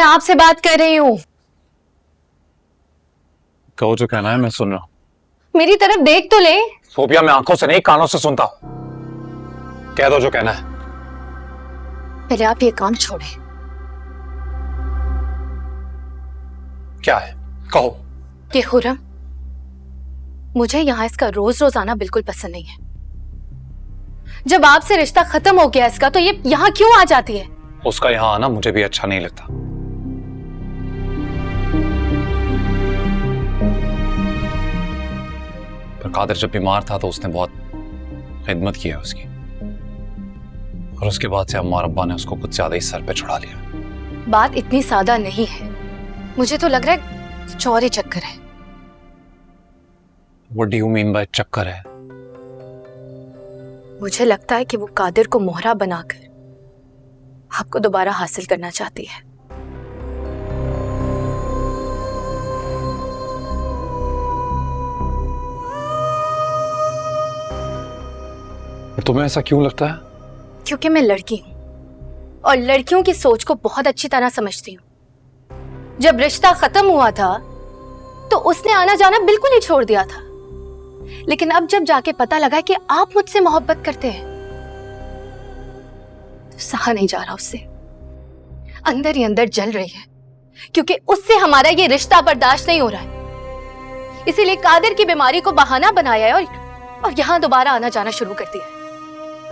मैं आपसे बात कर रही हूँ। कहो जो कहना है, मैं सुन रहा हूँ। मेरी तरफ देख तो ले। सोफिया, मैं आंखों से नहीं कानों से सुनता हूँ। कह दो जो कहना है। पहले आप ये काम छोड़े। क्या है, कहो। कि खुर्रम, मुझे यहाँ इसका रोज रोज आना बिल्कुल पसंद नहीं है। जब आपसे रिश्ता खत्म हो गया इसका, तो ये यहाँ क्यों आ जाती है? उसका यहाँ आना मुझे भी अच्छा नहीं लगता। पर कादिर जब बीमार था तो उसने बहुत खिदमत की है उसकी, और उसके बाद से अम्मा और अब्बा ने उसको कुछ ज्यादा ही सर पे चढ़ा लिया। बात इतनी सादा नहीं है। मुझे तो लग रहा है चौरे चक्कर है। What do you mean by चक्कर है? मुझे लगता है कि वो कादिर को मोहरा बनाकर आपको दोबारा हासिल करना चाहती है। तुम्हें ऐसा क्यों लगता है? क्योंकि मैं लड़की हूं और लड़कियों की सोच को बहुत अच्छी तरह समझती हूँ। जब रिश्ता खत्म हुआ था तो उसने आना जाना बिल्कुल ही छोड़ दिया था, लेकिन अब जब जाके पता लगा कि आप मुझसे मोहब्बत करते हैं तो सहा नहीं जा रहा उससे। अंदर ही अंदर जल रही है, क्योंकि उससे हमारा ये रिश्ता बर्दाश्त नहीं हो रहा है। इसीलिए कादिर की बीमारी को बहाना बनाया है और यहां दोबारा आना जाना शुरू कर दिया है,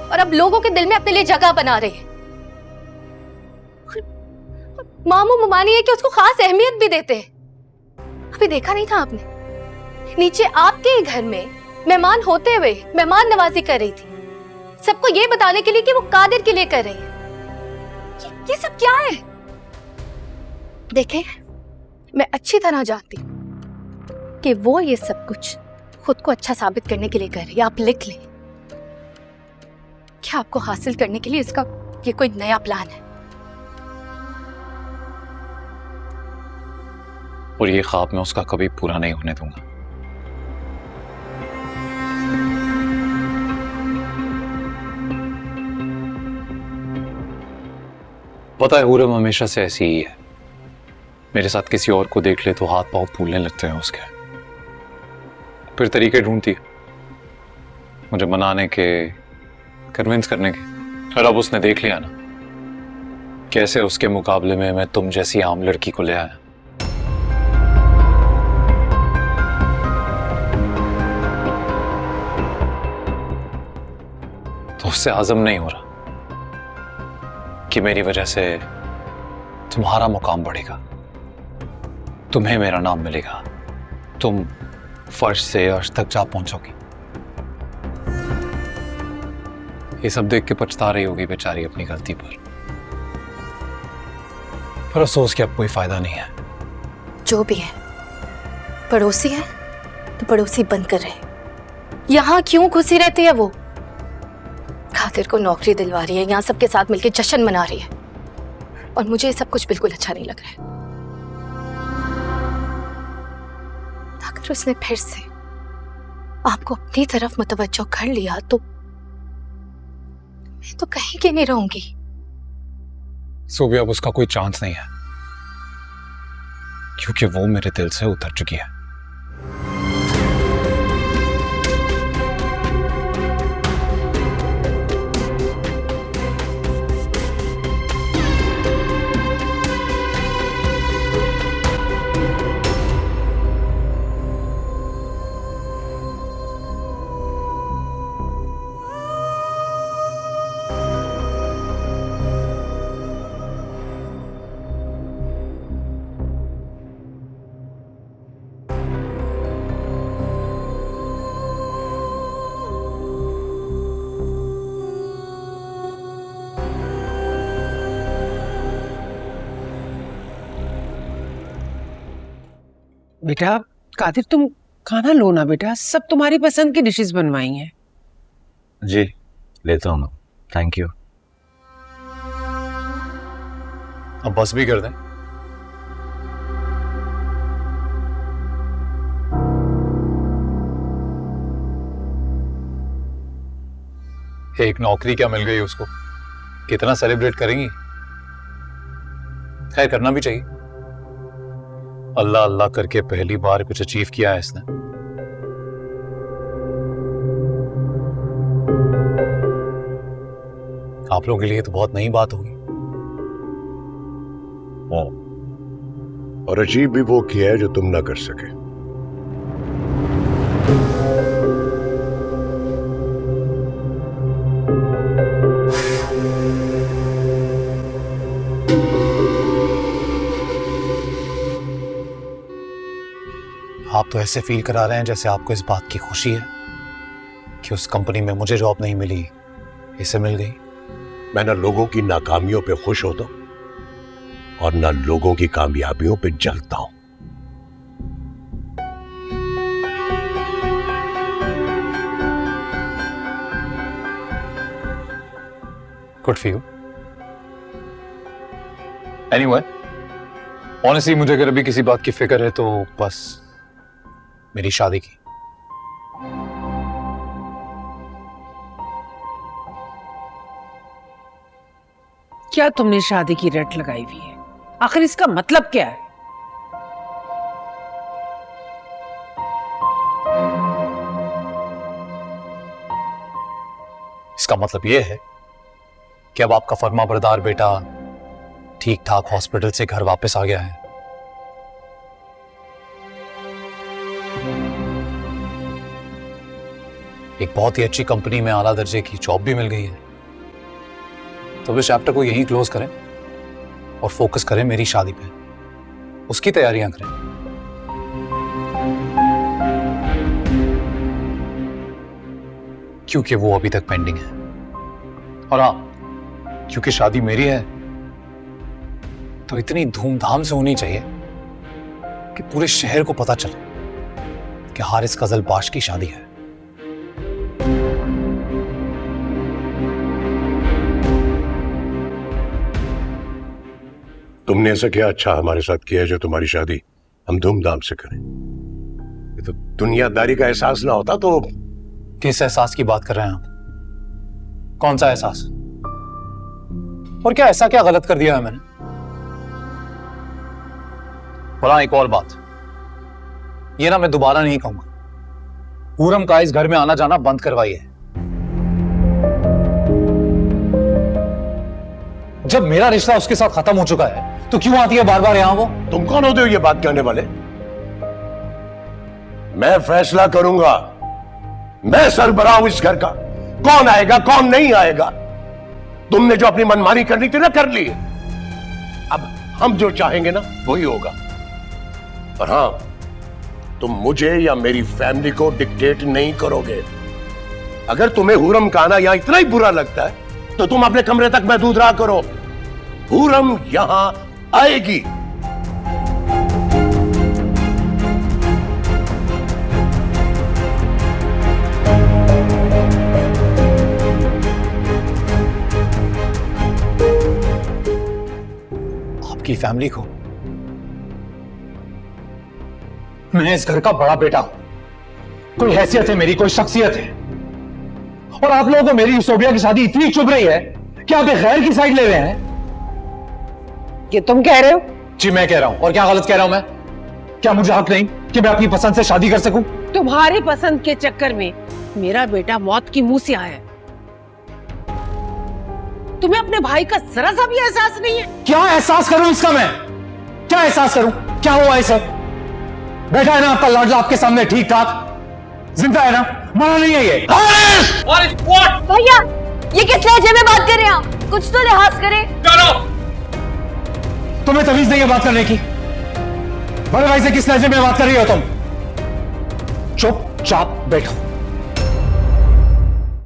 और अब लोगों के दिल में अपने लिए जगह बना रही है। मामू ममानी है कि उसको खास अहमियत भी देते हैं। अभी देखा नहीं था आपने, नीचे आपके ही घर में मेहमान होते हुए मेहमान नवाजी कर रही थी, सबको ये बताने के लिए कि वो कादिर के लिए कर रही है। ये सब क्या है? देखें, मैं अच्छी तरह जानती हूं कि वो ये सब कुछ खुद को अच्छा साबित करने के लिए कर रही है। आप लिख लें कि आपको हासिल करने के लिए इसका ये कोई नया प्लान है। और ये ख्वाब मैं उसका कभी पूरा नहीं होने दूंगा। पता है, हुरम हमेशा से ऐसी ही है। मेरे साथ किसी और को देख ले तो हाथ पांव फूलने लगते हैं उसके। फिर तरीके ढूंढती है मुझे मनाने के, कन्विंस करने के। और अब उसने देख लिया ना कैसे उसके मुकाबले में मैं तुम जैसी आम लड़की को ले आया। तो उससे आज़म नहीं हो रहा कि मेरी वजह से तुम्हारा मुकाम बढ़ेगा, तुम्हें मेरा नाम मिलेगा, तुम फर्श से अर्श तक जा पहुंचोगी। ये सब देख के पछता रही होगी बेचारी अपनी गलती पर अफसोस कि अब कोई फायदा नहीं है। जो भी है, पड़ोसी है तो पड़ोसी बंद कर रहे। यहाँ क्यों घुसी रहती है वो? कादिर को नौकरी दिलवा रही है, यहाँ सबके साथ मिलकर जश्न मना रही है, और मुझे ये सब कुछ बिल्कुल अच्छा नहीं लग रहा है। अगर उसने फिर से आपको अपनी तरफ मुतवज्जो कर लिया तो मैं तो कहीं के नहीं रहूंगी। सोफिया, अब उसका कोई चांस नहीं है, क्योंकि वो मेरे दिल से उतर चुकी है। बेटा कादिर, तुम खाना लो ना बेटा, सब तुम्हारी पसंद की डिशेस बनवाई हैं। जी लेता हूँ, थैंक यू। अब बस भी कर दें। एक नौकरी क्या मिल गई उसको, कितना सेलिब्रेट करेंगी? खैर करना भी चाहिए। अल्लाह अल्लाह करके पहली बार कुछ अचीव किया है इसने। आप लोगों के लिए तो बहुत नई बात होगी। हाँ, और अचीव भी वो किया है जो तुम ना कर सके। आप तो ऐसे फील करा रहे हैं जैसे आपको इस बात की खुशी है कि उस कंपनी में मुझे जॉब नहीं मिली, इसे मिल गई। मैं ना लोगों की नाकामियों पे खुश होता हूं और ना लोगों की कामयाबियों पे जलता हूं। Good for you. Anyway, honestly मुझे अगर अभी किसी बात की फिक्र है तो बस मेरी शादी की। क्या तुमने शादी की रट लगाई हुई है? आखिर इसका मतलब क्या है? इसका मतलब यह है कि अब आपका फर्माबरदार बेटा ठीक ठाक हॉस्पिटल से घर वापस आ गया है। एक बहुत ही अच्छी कंपनी में आला दर्जे की जॉब भी मिल गई है। तो इस चैप्टर को यहीं क्लोज करें और फोकस करें मेरी शादी पे, उसकी तैयारियां करें। क्योंकि वो अभी तक पेंडिंग है। और हाँ, क्योंकि शादी मेरी है तो इतनी धूमधाम से होनी चाहिए कि पूरे शहर को पता चले कि हारिस कजलबाश की शादी है। तुमने ऐसा क्या अच्छा हमारे साथ किया है जो तुम्हारी शादी हम धूमधाम से करें? ये तो दुनियादारी का एहसास ना होता तो। किस एहसास की बात कर रहे हैं आप? कौन सा एहसास? और क्या ऐसा क्या गलत कर दिया है मैंने? और हाँ, एक और बात, ये ना मैं दोबारा नहीं कहूंगा, पूरम का इस घर में आना जाना बंद करवाइए। जब मेरा रिश्ता उसके साथ खत्म हो चुका है तो क्यों आती है बार बार यहां वो? तुम कौन होते हो ये बात कहने वाले? मैं फैसला करूंगा, मैं सरबराह हूं इस घर का। कौन आएगा कौन नहीं आएगा, तुमने जो अपनी मनमानी करनी थी ना कर ली। अब हम जो चाहेंगे ना वही होगा। और हां, तुम मुझे या मेरी फैमिली को डिक्टेट नहीं करोगे। अगर तुम्हें हुरम का आना यहां इतना ही बुरा लगता है तो तुम अपने कमरे तक महदूद रहा करो। हुरम यहां आएगी। आपकी फैमिली को, मैं इस घर का बड़ा बेटा हूं, कोई हैसियत है मेरी, कोई शख्सियत है। और आप लोगों को मेरी सोबिया की शादी इतनी चुभ रही है कि आप एक गैर की साइड ले रहे हैं। ये तुम कह रहे हो? जी मैं कह रहा हूं। और क्या गलत कह रहा हूं मैं? क्या मुझे हक नहीं कि मैं अपनी पसंद से शादी कर सकूं? तुम्हारे पसंद के चक्कर में मेरा बेटा मौत की मुंह से आया है। तुम्हें अपने भाई का जरा सा भी एहसास नहीं है? क्या एहसास करूं इसका मैं? क्या एहसास करूं? क्या हुआ इसे? बैठा है ना आपका लाडला आपके सामने ठीक ठाक, जिंदा है ना, मरा नहीं है ये। भैया, ये किस लहजे में बात कर रहे हैं आप? कुछ तो लिहाज करें। तुम्हें तमीज नहीं है बात करने की? बड़े भाई से किस लहजे में बात कर रही हो तुम? चुपचाप बैठो।